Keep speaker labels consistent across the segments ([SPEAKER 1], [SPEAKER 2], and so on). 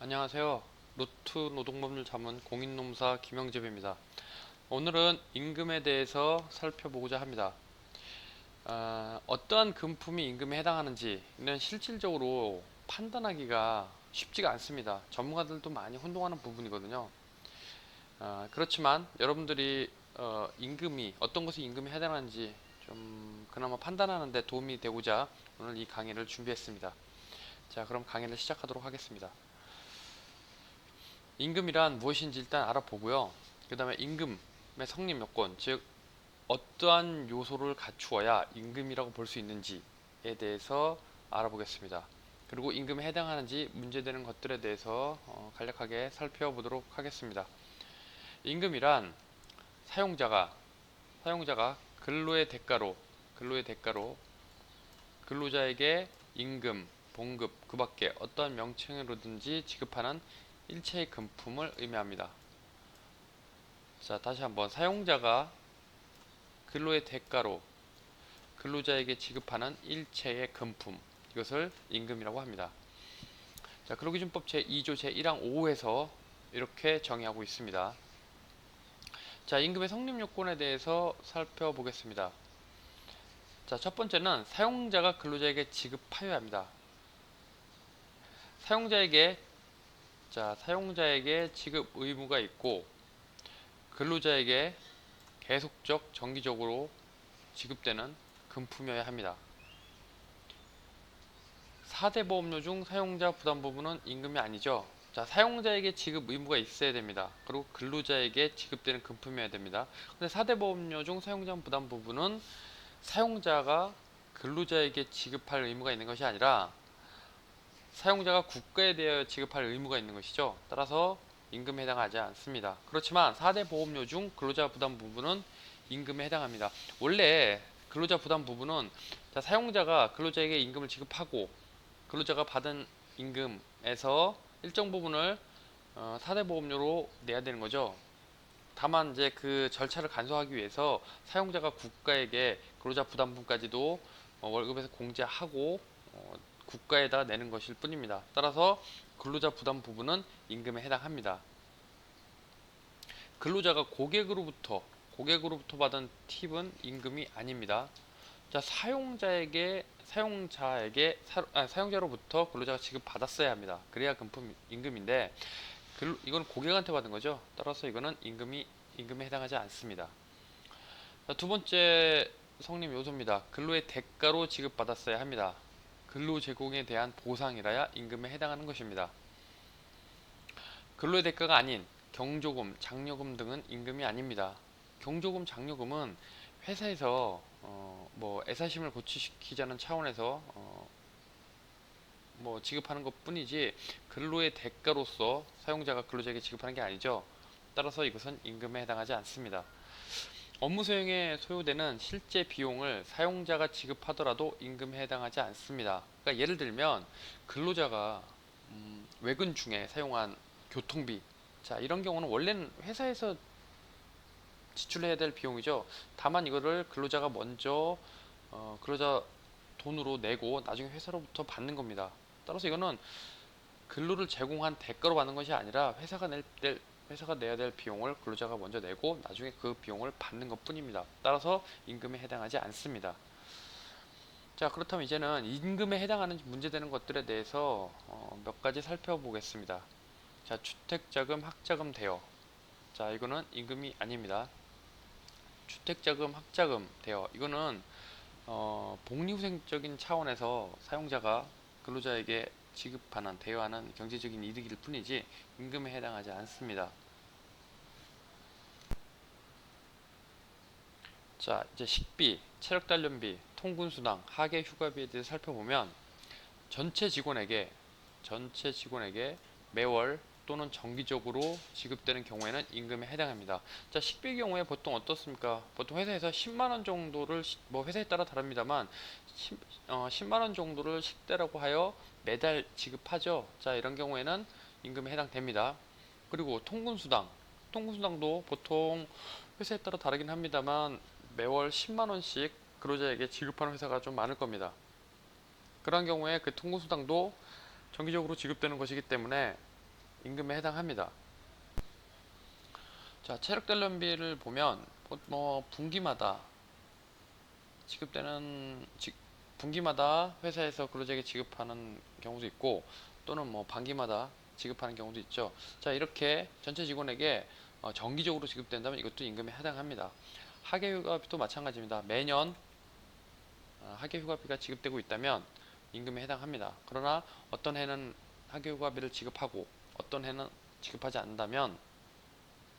[SPEAKER 1] 안녕하세요. 루트 노동법률 자문 공인노무사 김영재입니다. 오늘은 임금에 대해서 살펴보고자 합니다. 어떠한 금품이 임금에 해당하는지는 실질적으로 판단하기가 쉽지가 않습니다. 전문가들도 많이 혼동하는 부분이거든요. 그렇지만 여러분들이 임금이 어떤 것이 임금에 해당하는지 좀 그나마 판단하는 데 도움이 되고자 오늘 이 강의를 준비했습니다. 자, 그럼 강의를 시작하도록 하겠습니다. 임금이란 무엇인지 일단 알아보고요. 그 다음에 임금의 성립 요건, 즉 어떠한 요소를 갖추어야 임금이라고 볼 수 있는지에 대해서 알아보겠습니다. 그리고 임금에 해당하는지 문제되는 것들에 대해서 간략하게 살펴보도록 하겠습니다. 임금이란 사용자가 근로의 대가로 근로자에게 임금, 봉급, 그 밖에 어떠한 명칭으로든지 지급하는 일체의 금품을 의미합니다. 자, 다시 한번 사용자가 근로의 대가로 근로자에게 지급하는 일체의 금품, 이것을 임금이라고 합니다. 자, 근로기준법 제2조 제1항 5호에서 이렇게 정의하고 있습니다. 자, 임금의 성립 요건에 대해서 살펴보겠습니다. 자, 첫 번째는 사용자가 근로자에게 지급하여야 합니다. 사용자에게 지급 의무가 있고 근로자에게 계속적 정기적으로 지급되는 금품이어야 합니다. 4대 보험료 중 사용자 부담 부분은 임금이 아니죠. 자, 사용자에게 지급 의무가 있어야 됩니다. 그리고 근로자에게 지급되는 금품이어야 됩니다. 근데 4대 보험료 중 사용자 부담 부분은 사용자가 근로자에게 지급할 의무가 있는 것이 아니라 사용자가 국가에 대하여 지급할 의무가 있는 것이죠. 따라서 임금에 해당하지 않습니다. 그렇지만 4대 보험료 중 근로자 부담 부분은 임금에 해당합니다. 원래 근로자 부담 부분은 사용자가 근로자에게 임금을 지급하고 근로자가 받은 임금에서 일정 부분을 4대 보험료로 내야 되는 거죠. 다만 이제 그 절차를 간소화하기 위해서 사용자가 국가에게 근로자 부담분까지도 월급에서 공제하고 국가에다 내는 것일 뿐입니다. 따라서 근로자 부담 부분은 임금에 해당합니다. 근로자가 고객으로부터 받은 팁은 임금이 아닙니다. 자, 사용자로부터 근로자가 지급받았어야 합니다. 그래야 금품 임금인데 이건 고객한테 받은 거죠. 따라서 이거는 임금에 해당하지 않습니다. 자, 두 번째 성립 요소입니다. 근로의 대가로 지급받았어야 합니다. 근로 제공에 대한 보상이라야 임금에 해당하는 것입니다. 근로의 대가가 아닌 경조금, 장려금 등은 임금이 아닙니다. 경조금, 장려금은 회사에서 뭐 애사심을 고취시키자는 차원에서 뭐 지급하는 것 뿐이지 근로의 대가로서 사용자가 근로자에게 지급하는 게 아니죠. 따라서 이것은 임금에 해당하지 않습니다. 업무 수행에 소요되는 실제 비용을 사용자가 지급하더라도 임금에 해당하지 않습니다. 그러니까 예를 들면 근로자가 외근 중에 사용한 교통비, 자, 이런 경우는 원래는 회사에서 지출해야 될 비용이죠. 다만 이거를 근로자가 먼저 근로자 돈으로 내고 나중에 회사로부터 받는 겁니다. 따라서 이거는 근로를 제공한 대가로 받는 것이 아니라 회사가 내야 될 비용을 근로자가 먼저 내고 나중에 그 비용을 받는 것 뿐입니다. 따라서 임금에 해당하지 않습니다. 자, 그렇다면 이제는 임금에 해당하는 문제되는 것들에 대해서 몇 가지 살펴보겠습니다. 자, 주택자금, 학자금 대여. 자, 이거는 임금이 아닙니다. 주택자금, 학자금 대여. 이거는 복리후생적인 차원에서 사용자가 근로자에게 지급하는, 대여하는 경제적인 이득일 뿐이지 임금에 해당하지 않습니다. 자, 이제 식비, 체력단련비, 통근수당, 하계휴가비에 대해서 살펴보면 전체 직원에게 매월 또는 정기적으로 지급되는 경우에는 임금에 해당합니다. 자, 식비 경우에 보통 어떻습니까? 보통 회사에서 10만 원 정도를 뭐 회사에 따라 다릅니다만 10만 원 정도를 식대라고 하여 매달 지급하죠. 자, 이런 경우에는 임금에 해당됩니다. 그리고 통근수당도 보통 회사에 따라 다르긴 합니다만 매월 10만 원씩 근로자에게 지급하는 회사가 좀 많을 겁니다. 그런 경우에 그 통근수당도 정기적으로 지급되는 것이기 때문에 임금에 해당합니다. 자, 체력 단련비를 보면 뭐 분기마다 지급되는 분기마다 회사에서 근로자에게 지급하는 경우도 있고 또는 뭐 반기마다 지급하는 경우도 있죠. 자, 이렇게 전체 직원에게 정기적으로 지급된다면 이것도 임금에 해당합니다. 학예휴가비도 마찬가지입니다. 매년 학예휴가비가 지급되고 있다면 임금에 해당합니다. 그러나 어떤 해는 학예휴가비를 지급하고 어떤 해는 지급하지 않는다면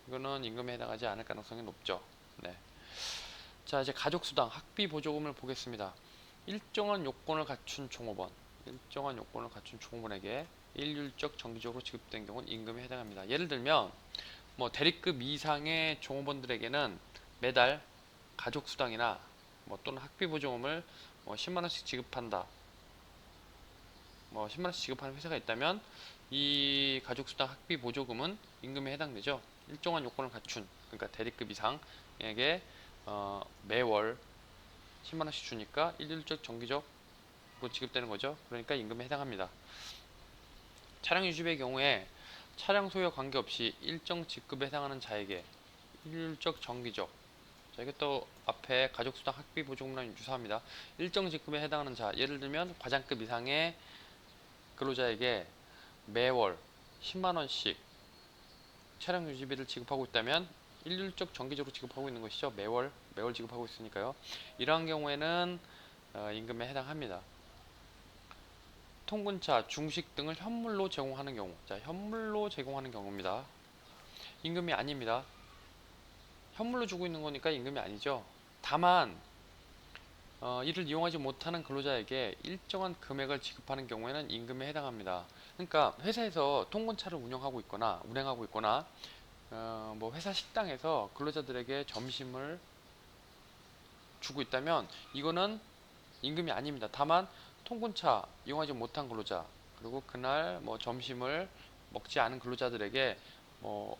[SPEAKER 1] 이거는 임금에 해당하지 않을 가능성이 높죠. 네. 자, 이제 가족수당, 학비보조금을 보겠습니다. 일정한 요건을 갖춘 종업원, 일정한 요건을 갖춘 종업원에게 일률적 정기적으로 지급된 경우는 임금에 해당합니다. 예를 들면 뭐 대리급 이상의 종업원들에게는 매달 가족수당이나 뭐 또는 학비보조금을 뭐 10만 원씩 지급한다. 뭐 10만 원씩 지급하는 회사가 있다면 이 가족수당 학비보조금은 임금에 해당되죠. 일정한 요건을 갖춘, 그러니까 대리급 이상에게 매월 10만 원씩 주니까 일률적 정기적으로 지급되는 거죠. 그러니까 임금에 해당합니다. 차량 유지비의 경우에 차량 소유와 관계없이 일정 직급에 해당하는 자에게 일률적 정기적, 자, 이것도 앞에 가족수당 학비보조금이랑 유사합니다. 일정 직급에 해당하는 자, 예를 들면 과장급 이상의 근로자에게 매월 10만 원씩 차량 유지비를 지급하고 있다면 일률적 정기적으로 지급하고 있는 것이죠. 매월 지급하고 있으니까요. 이러한 경우에는 임금에 해당합니다. 통근차, 중식 등을 현물로 제공하는 경우, 자, 현물로 제공하는 경우입니다. 임금이 아닙니다. 현물로 주고 있는 거니까 임금이 아니죠. 다만 이를 이용하지 못하는 근로자에게 일정한 금액을 지급하는 경우에는 임금에 해당합니다. 그러니까 회사에서 통근차를 운행하고 있거나 뭐 회사 식당에서 근로자들에게 점심을 주고 있다면 이거는 임금이 아닙니다. 다만 통근차 이용하지 못한 근로자, 그리고 그날 뭐 점심을 먹지 않은 근로자들에게 뭐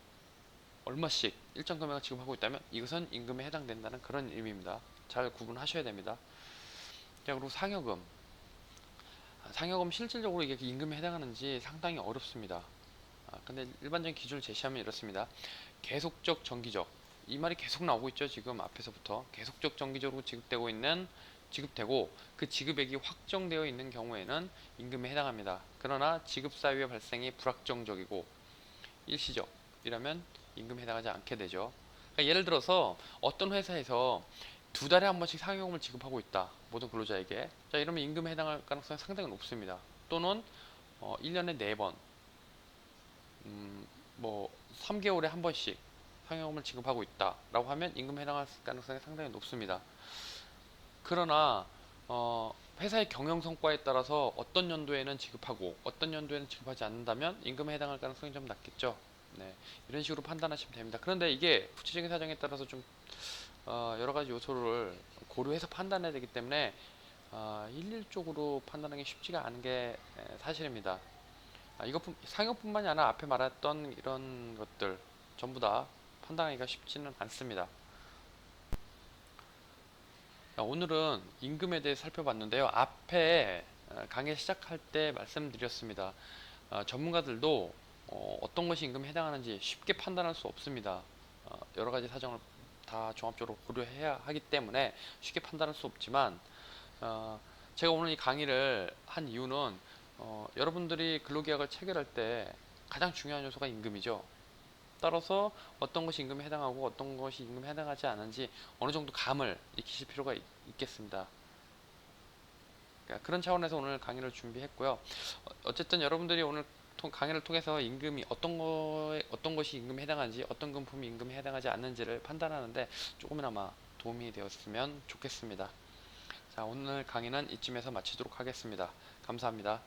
[SPEAKER 1] 얼마씩 일정 금액을 지급하고 있다면 이것은 임금에 해당된다는 그런 의미입니다. 잘 구분하셔야 됩니다. 자, 그리고 상여금. 상여금 실질적으로 이게 임금에 해당하는지 상당히 어렵습니다. 근데 일반적인 기준을 제시하면 이렇습니다. 계속적 정기적, 이 말이 계속 나오고 있죠. 지금 앞에서부터 계속적 정기적으로 지급되고 그 지급액이 확정되어 있는 경우에는 임금에 해당합니다. 그러나 지급 사유의 발생이 불확정적이고 일시적이라면 임금에 해당하지 않게 되죠. 그러니까 예를 들어서 어떤 회사에서 두 달에 한 번씩 상여금을 지급하고 있다, 모든 근로자에게. 자, 이러면 임금에 해당할 가능성이 상당히 높습니다. 또는 1년에 4번, 뭐 3개월에 한 번씩 상여금을 지급하고 있다라고 하면 임금에 해당할 가능성이 상당히 높습니다. 그러나 회사의 경영 성과에 따라서 어떤 연도에는 지급하고 어떤 연도에는 지급하지 않는다면 임금에 해당할 가능성이 좀 낮겠죠. 네, 이런 식으로 판단하시면 됩니다. 그런데 이게 구체적인 사정에 따라서 좀 여러 가지 요소를 고려해서 판단해야 되기 때문에 일률적으로 판단하기 쉽지가 않은 게 사실입니다. 상여뿐만이 아니라 앞에 말했던 이런 것들 전부 다 판단하기가 쉽지는 않습니다. 오늘은 임금에 대해 살펴봤는데요. 앞에 강의 시작할 때 말씀드렸습니다. 전문가들도 어떤 것이 임금에 해당하는지 쉽게 판단할 수 없습니다. 여러 가지 사정을 다 종합적으로 고려해야 하기 때문에 쉽게 판단할 수 없지만 제가 오늘 이 강의를 한 이유는 여러분들이 근로계약을 체결할 때 가장 중요한 요소가 임금이죠. 따라서 어떤 것이 임금에 해당하고 어떤 것이 임금에 해당하지 않은지 어느 정도 감을 익히실 필요가 있겠습니다. 그러니까 그런 차원에서 오늘 강의를 준비했고요. 어쨌든 여러분들이 오늘 강의를 통해서 임금이 어떤 것이 임금에 해당하는지, 어떤 금품이 임금에 해당하지 않는지를 판단하는데 조금이나마 도움이 되었으면 좋겠습니다. 자, 오늘 강의는 이쯤에서 마치도록 하겠습니다. 감사합니다.